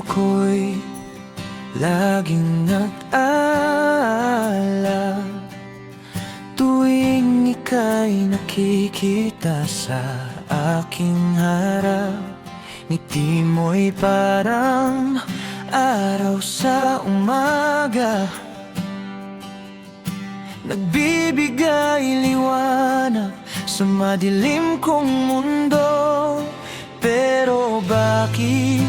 ko'y laging nag-aalala tuwing ika'y nakikita sa aking harap. Ngiti mo'y parang araw sa umaga, nagbibigay liwanag sa madilim kong mundo. Pero bakit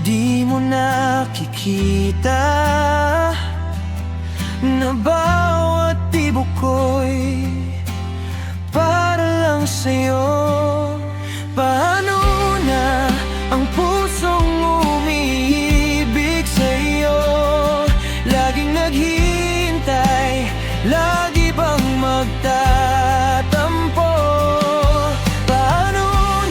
di mo nakikita na bawat tibok ko'y para lang sa'yo? Paano na ang pusong umiibig sa'yo, laging naghihintay, lagi bang magtatampo? Paano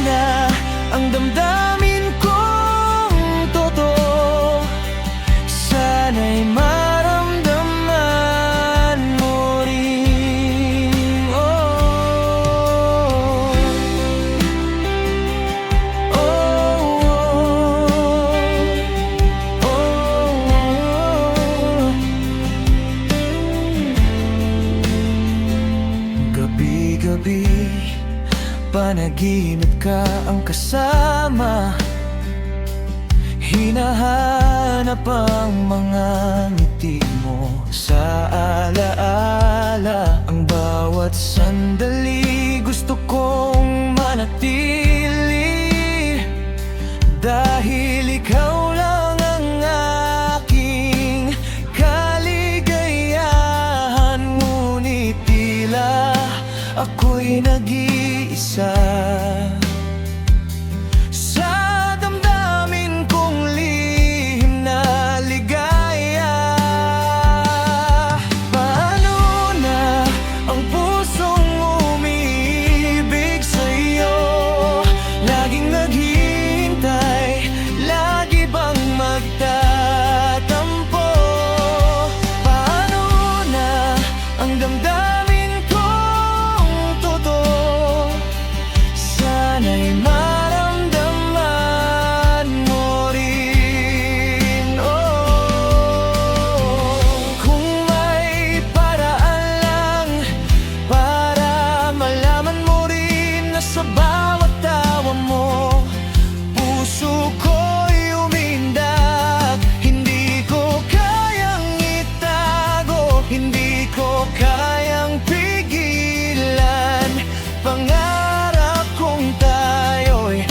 na ang damdamin kong totoo, sana'y maramdaman mo rin. Gabi-gabi, panaginip ka ang kasama, hinahanap ang mga ngiti mo sa alaala. Ang bawat sandali gusto kong manatili, dahil ikaw lang ang aking kaligayahan. Ngunit tila ako'y nag-iisa sa damdamin kong lihim na ligaya. Paano na ang pusong umiibig sa'yo, laging naghihintay, lagi bang magtatampo? Paano na ang damdamin kong totoo, sana'y maramdaman mo rin. Kung may paraan lang para malaman mo rin na sa bawat tawa mo, puso ko'y umindak. Hindi ko kayang itago, hindi ko kayang pigilan. Pangarap kong tayo'y